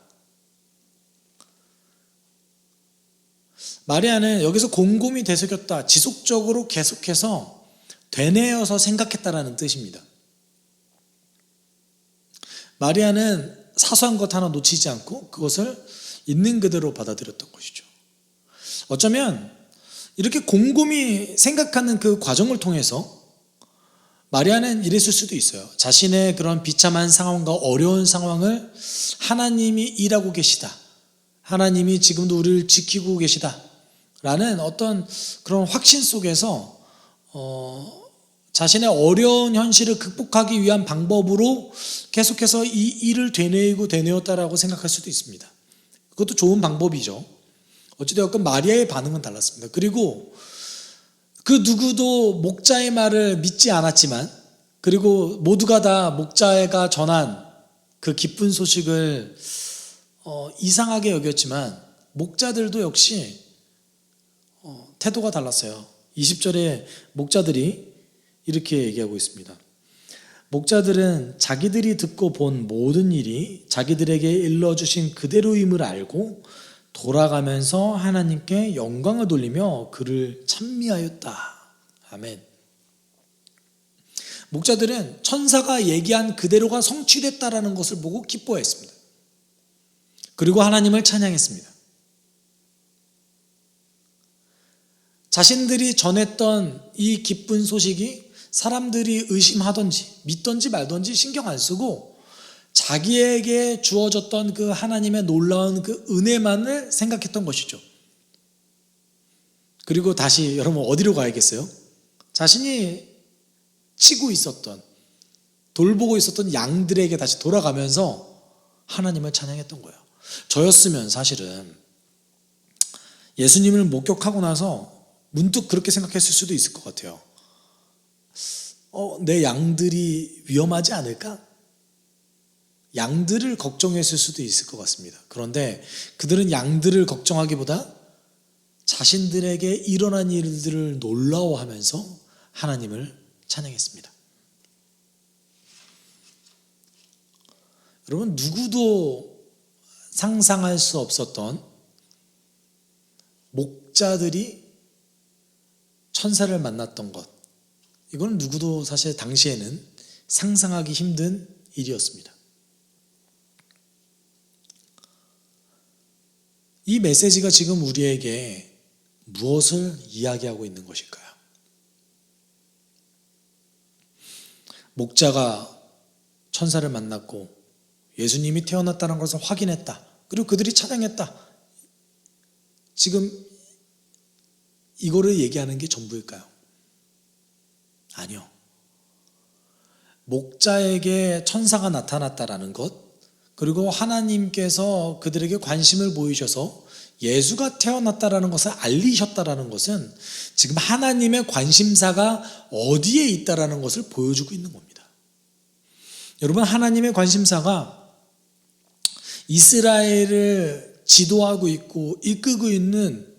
마리아는 여기서 곰곰이 되새겼다, 지속적으로 계속해서 되뇌어서 생각했다라는 뜻입니다. 마리아는 사소한 것 하나 놓치지 않고 그것을 있는 그대로 받아들였던 것이죠. 어쩌면 이렇게 곰곰이 생각하는 그 과정을 통해서 마리아는 이랬을 수도 있어요. 자신의 그런 비참한 상황과 어려운 상황을 하나님이 일하고 계시다, 하나님이 지금도 우리를 지키고 계시다 라는 어떤 그런 확신 속에서 자신의 어려운 현실을 극복하기 위한 방법으로 계속해서 이 일을 되뇌었다라고 생각할 수도 있습니다. 그것도 좋은 방법이죠. 어찌되었건 마리아의 반응은 달랐습니다. 그리고 그 누구도 목자의 말을 믿지 않았지만, 그리고 모두가 다 목자가 전한 그 기쁜 소식을 이상하게 여겼지만 목자들도 역시 태도가 달랐어요. 20절에 목자들이 이렇게 얘기하고 있습니다. 목자들은 자기들이 듣고 본 모든 일이 자기들에게 일러주신 그대로임을 알고 돌아가면서 하나님께 영광을 돌리며 그를 찬미하였다. 아멘. 목자들은 천사가 얘기한 그대로가 성취됐다라는 것을 보고 기뻐했습니다. 그리고 하나님을 찬양했습니다. 자신들이 전했던 이 기쁜 소식이 사람들이 의심하던지 믿던지 말던지 신경 안 쓰고 자기에게 주어졌던 그 하나님의 놀라운 그 은혜만을 생각했던 것이죠. 그리고 다시 여러분 어디로 가야겠어요? 자신이 치고 있었던, 돌보고 있었던 양들에게 다시 돌아가면서 하나님을 찬양했던 거예요. 저였으면 사실은 예수님을 목격하고 나서 문득 그렇게 생각했을 수도 있을 것 같아요. 내 양들이 위험하지 않을까? 양들을 걱정했을 수도 있을 것 같습니다. 그런데 그들은 양들을 걱정하기보다 자신들에게 일어난 일들을 놀라워하면서 하나님을 찬양했습니다. 여러분, 누구도 상상할 수 없었던 목자들이 천사를 만났던 것, 이건 누구도 사실 당시에는 상상하기 힘든 일이었습니다. 이 메시지가 지금 우리에게 무엇을 이야기하고 있는 것일까요? 목자가 천사를 만났고 예수님이 태어났다는 것을 확인했다. 그리고 그들이 찬양했다. 지금 이거를 얘기하는 게 전부일까요? 아니요. 목자에게 천사가 나타났다라는 것, 그리고 하나님께서 그들에게 관심을 보이셔서 예수가 태어났다라는 것을 알리셨다라는 것은 지금 하나님의 관심사가 어디에 있다라는 것을 보여주고 있는 겁니다. 여러분, 하나님의 관심사가 이스라엘을 지도하고 있고 이끌고 있는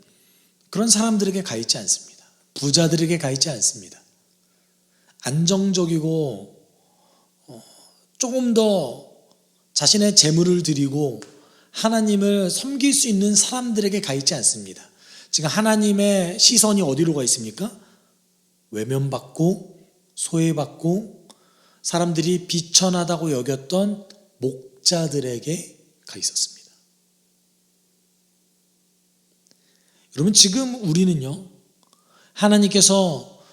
그런 사람들에게 가 있지 않습니다. 부자들에게 가 있지 않습니다. 안정적이고 조금 더 자신의 재물을 드리고 하나님을 섬길 수 있는 사람들에게 가 있지 않습니다. 지금 하나님의 시선이 어디로 가 있습니까? 외면받고 소외받고 사람들이 비천하다고 여겼던 목자들에게 가 있었습니다. 여러분, 지금 우리는요, 하나님께서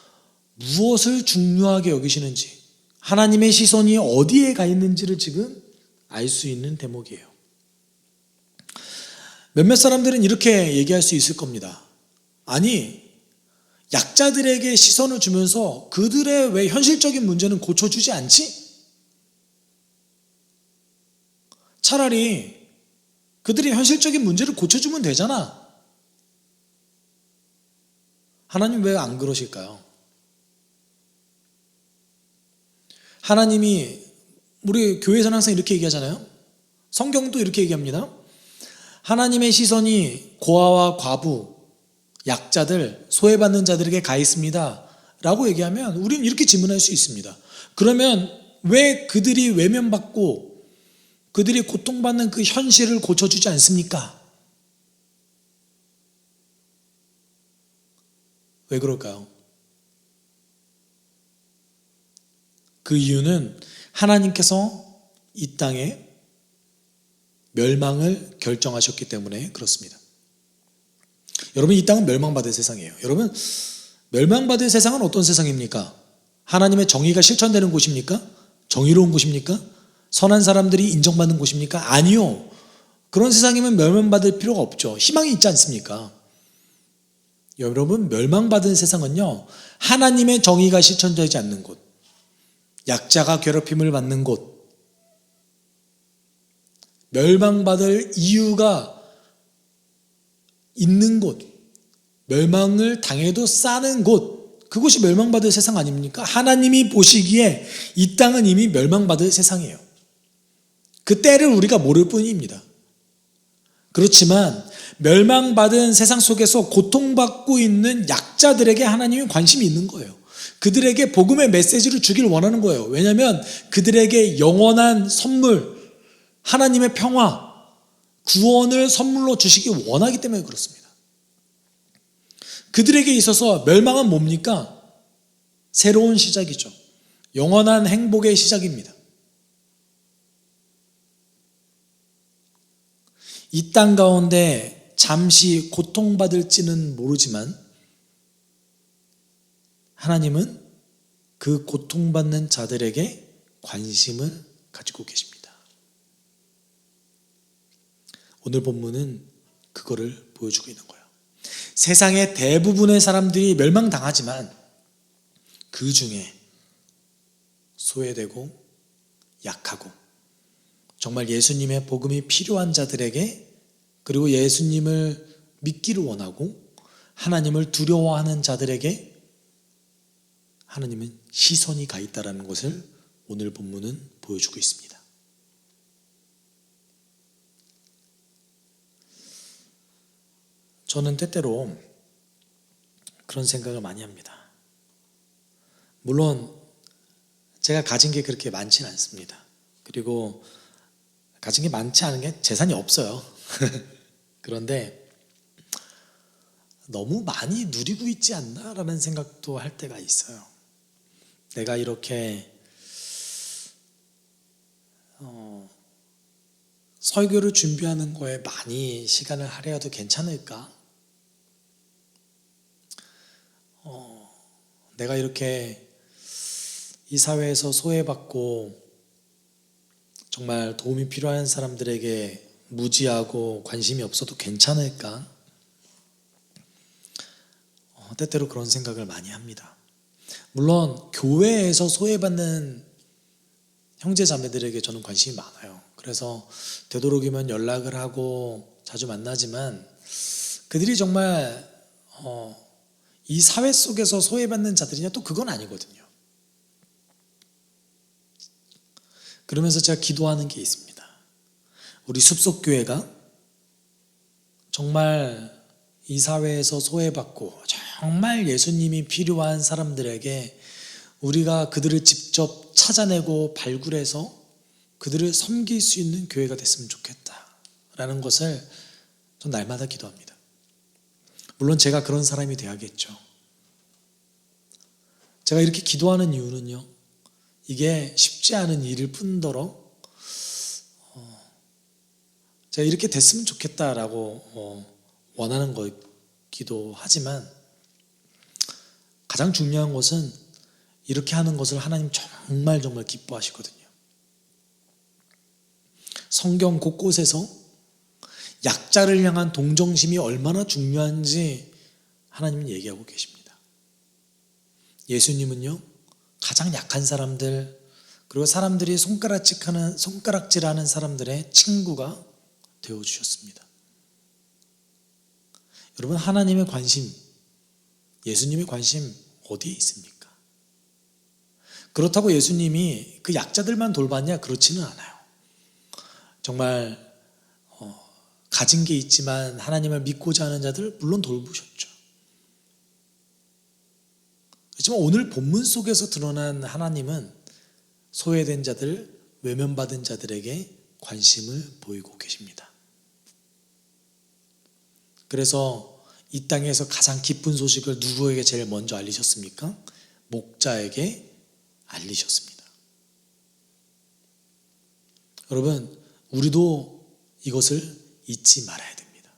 무엇을 중요하게 여기시는지, 하나님의 시선이 어디에 가 있는지를 지금 알 수 있는 대목이에요. 몇몇 사람들은 이렇게 얘기할 수 있을 겁니다. 아니, 약자들에게 시선을 주면서 그들의 왜 현실적인 문제는 고쳐주지 않지? 차라리 그들의 현실적인 문제를 고쳐주면 되잖아. 하나님 왜 안 그러실까요? 하나님이 우리 교회에서는 항상 이렇게 얘기하잖아요. 성경도 이렇게 얘기합니다. 하나님의 시선이 고아와 과부, 약자들, 소외받는 자들에게 가 있습니다 라고 얘기하면 우리는 이렇게 질문할 수 있습니다. 그러면 왜 그들이 외면받고 그들이 고통받는 그 현실을 고쳐주지 않습니까? 왜 그럴까요? 그 이유는 하나님께서 이 땅에 멸망을 결정하셨기 때문에 그렇습니다. 여러분, 이 땅은 멸망받을 세상이에요. 여러분, 멸망받을 세상은 어떤 세상입니까? 하나님의 정의가 실천되는 곳입니까? 정의로운 곳입니까? 선한 사람들이 인정받는 곳입니까? 아니요. 그런 세상이면 멸망받을 필요가 없죠. 희망이 있지 않습니까? 여러분, 멸망받은 세상은요, 하나님의 정의가 실천되지 않는 곳, 약자가 괴롭힘을 받는 곳, 멸망받을 이유가 있는 곳, 멸망을 당해도 싸는 곳, 그곳이 멸망받을 세상 아닙니까? 하나님이 보시기에 이 땅은 이미 멸망받을 세상이에요. 그 때를 우리가 모를 뿐입니다. 그렇지만 멸망받은 세상 속에서 고통받고 있는 약자들에게 하나님이 관심이 있는 거예요. 그들에게 복음의 메시지를 주길 원하는 거예요. 왜냐하면 그들에게 영원한 선물, 하나님의 평화, 구원을 선물로 주시기 원하기 때문에 그렇습니다. 그들에게 있어서 멸망은 뭡니까? 새로운 시작이죠. 영원한 행복의 시작입니다. 이 땅 가운데 잠시 고통받을지는 모르지만 하나님은 그 고통받는 자들에게 관심을 가지고 계십니다. 오늘 본문은 그거를 보여주고 있는 거예요. 세상의 대부분의 사람들이 멸망당하지만 그 중에 소외되고 약하고 정말 예수님의 복음이 필요한 자들에게, 그리고 예수님을 믿기를 원하고 하나님을 두려워하는 자들에게 하나님은 시선이 가 있다는 것을 오늘 본문은 보여주고 있습니다. 저는 때때로 그런 생각을 많이 합니다. 물론 제가 가진 게 그렇게 많지는 않습니다. 그리고 가진 게 많지 않은 게 재산이 없어요. 그런데 너무 많이 누리고 있지 않나라는 생각도 할 때가 있어요. 내가 이렇게 설교를 준비하는 거에 많이 시간을 할애해도 괜찮을까? 내가 이렇게 이 사회에서 소외받고 정말 도움이 필요한 사람들에게 무지하고 관심이 없어도 괜찮을까? 때때로 그런 생각을 많이 합니다. 물론 교회에서 소외받는 형제자매들에게 저는 관심이 많아요. 그래서 되도록이면 연락을 하고 자주 만나지만 그들이 정말 이 사회 속에서 소외받는 자들이냐? 또 그건 아니거든요. 그러면서 제가 기도하는 게 있습니다. 우리 숲속교회가 정말 이 사회에서 소외받고 정말 예수님이 필요한 사람들에게 우리가 그들을 직접 찾아내고 발굴해서 그들을 섬길 수 있는 교회가 됐으면 좋겠다라는 것을 전 날마다 기도합니다. 물론 제가 그런 사람이 돼야겠죠. 제가 이렇게 기도하는 이유는요, 이게 쉽지 않은 일일 뿐더러 제가 이렇게 됐으면 좋겠다라고 원하는 거기도 하지만 가장 중요한 것은 이렇게 하는 것을 하나님 정말 기뻐하시거든요. 성경 곳곳에서 약자를 향한 동정심이 얼마나 중요한지 하나님은 얘기하고 계십니다. 예수님은요, 가장 약한 사람들, 그리고 사람들이 손가락질하는 사람들의 친구가 되어주셨습니다. 여러분, 하나님의 관심, 예수님의 관심 어디에 있습니까? 그렇다고 예수님이 그 약자들만 돌봤냐? 그렇지는 않아요. 정말 가진 게 있지만 하나님을 믿고자 하는 자들 물론 돌보셨죠. 그렇지만 오늘 본문 속에서 드러난 하나님은 소외된 자들, 외면받은 자들에게 관심을 보이고 계십니다. 그래서 이 땅에서 가장 기쁜 소식을 누구에게 제일 먼저 알리셨습니까? 목자에게 알리셨습니다. 여러분, 우리도 이것을 잊지 말아야 됩니다.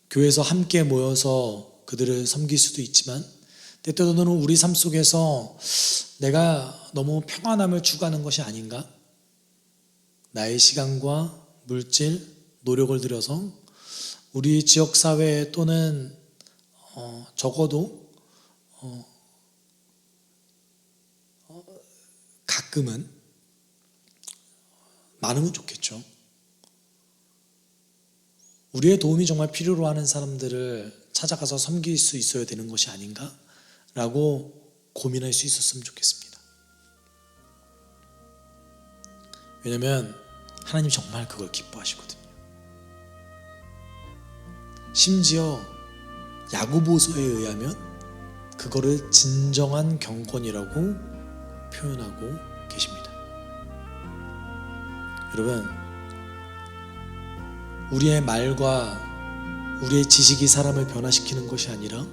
교회에서 함께 모여서 그들을 섬길 수도 있지만 때때로는 우리 삶 속에서 내가 너무 평안함을 추구하는 것이 아닌가? 나의 시간과 물질, 노력을 들여서 우리 지역사회 또는 적어도 가끔은, 많으면 좋겠죠, 우리의 도움이 정말 필요로 하는 사람들을 찾아가서 섬길 수 있어야 되는 것이 아닌가? 라고 고민할 수 있었으면 좋겠습니다. 왜냐하면 하나님 정말 그걸 기뻐하시거든요. 심지어 야고보서에 의하면 그거를 진정한 경건이라고 표현하고 계십니다. 여러분, 우리의 말과 우리의 지식이 사람을 변화시키는 것이 아니라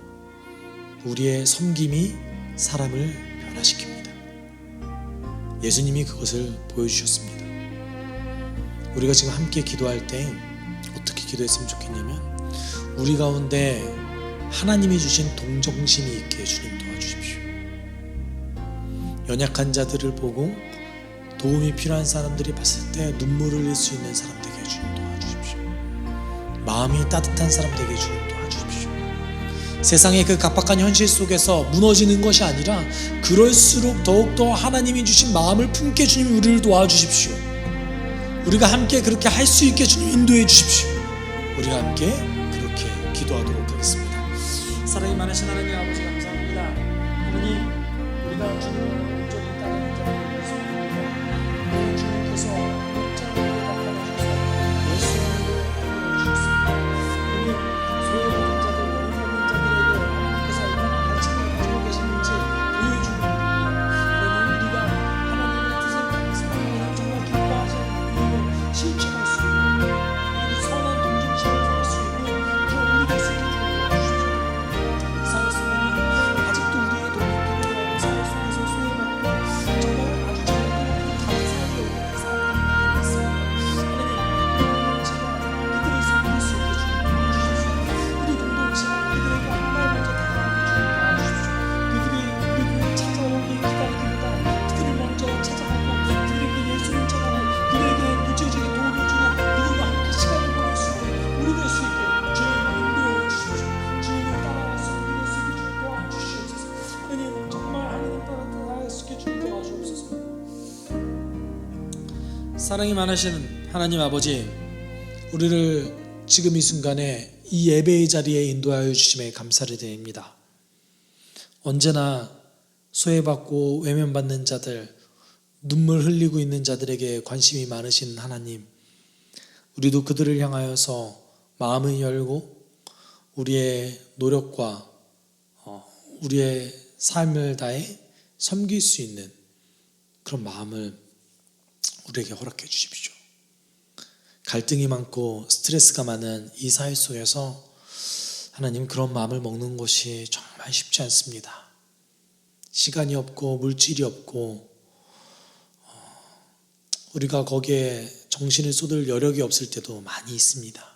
우리의 섬김이 사람을 변화시킵니다. 예수님이 그것을 보여주셨습니다. 우리가 지금 함께 기도할 때 어떻게 기도했으면 좋겠냐면, 우리 가운데 하나님이 주신 동정심이 있게 주님 도와주십시오. 연약한 자들을 보고 도움이 필요한 사람들이 봤을 때 눈물을 흘릴 수 있는 사람 되게 주님 도와주십시오. 마음이 따뜻한 사람 되게 주님 도와주십시오. 세상의 그 각박한 현실 속에서 무너지는 것이 아니라 그럴수록 더욱더 하나님이 주신 마음을 품게 주님 우리를 도와주십시오. 우리가 함께 그렇게 할 수 있게 주님 인도해 주십시오. 우리가 함께 그렇게 기도하도록 하겠습니다. 사랑이 많으신 하나님 아버지, 감사합니다. 하나님, 우리가 주님을 온전히 따르는 자를 믿습니다. 주님께서 목자를 나타내셔서 예수님을 알려주셨습니다. 하나님, 소외받은 자들, 외면받는 자들에게 하나님께서 얼마나 관심을 가지고 계시는지 보여주는 일입니다. 하나님, 우리가 하나님의 뜻을 따라서 정말 기뻐하시는 일을 실천할 수 있는, 우리 선한 동정심을 살 수 있는 그런 우리 될 수 있게 도와주십시오. 이 사회 속에는 아직도 우리의 도움이 필요한 사회 속에서 소외받고 정말 아주 잘못된 다른 사람이 없는 사람들이 많이 있습니다. 하나님, 우리 공동체가 그들을 섬길 수 있게 주님 도와주십시오. 우리 공동체가 그들에게 한 발 먼저 다가가게 주님 도와주십시오. 그들이 우리를 찾아오기 기다리기보다 그들을 먼저 찾아가고 그들에게 예수를 전하고 그들에게 물질적인 도움을 주고 그들과 함께 시간을 보낼 수 있는 우리 될 수 있게 주님 인도해 주십시오. 주님을 따라가서 우리 될 수 있게 주님 도와주시옵소서. 하나님, 정말 하나님 따라 수 있게 주님 도와주옵소서. 사랑이 많으신 하나님 아버지, 우리를 지금 이 순간에 이 예배의 자리에 인도하여 주심에 감사를 드립니다. 언제나 소외받고 외면받는 자들, 눈물 흘리고 있는 자들에게 관심이 많으신 하나님, 우리도 그들을 향하여서 마음을 열고 우리의 노력과 우리의 삶을 다해 섬길 수 있는 그런 마음을 우리에게 허락해 주십시오. 갈등이 많고 스트레스가 많은 이 사회 속에서 하나님, 그런 마음을 먹는 것이 정말 쉽지 않습니다. 시간이 없고 물질이 없고 우리가 거기에 정신을 쏟을 여력이 없을 때도 많이 있습니다.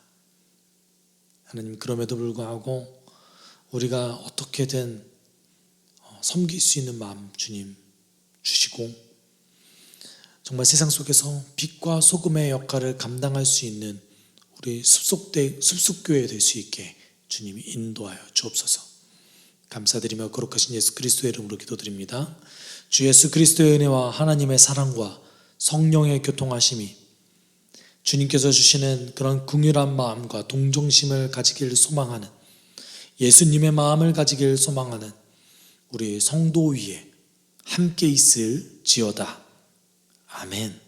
하나님, 그럼에도 불구하고 우리가 어떻게든 섬길 수 있는 마음 주님 주시고 정말 세상 속에서 빛과 소금의 역할을 감당할 수 있는 우리 숲속교회 될 수 있게 주님이 인도하여 주옵소서. 감사드리며 거룩하신 예수 그리스도의 이름으로 기도드립니다. 주 예수 그리스도의 은혜와 하나님의 사랑과 성령의 교통하심이 주님께서 주시는 그런 긍휼한 마음과 동정심을 가지길 소망하는, 예수님의 마음을 가지길 소망하는 우리 성도 위에 함께 있을지어다. 아멘.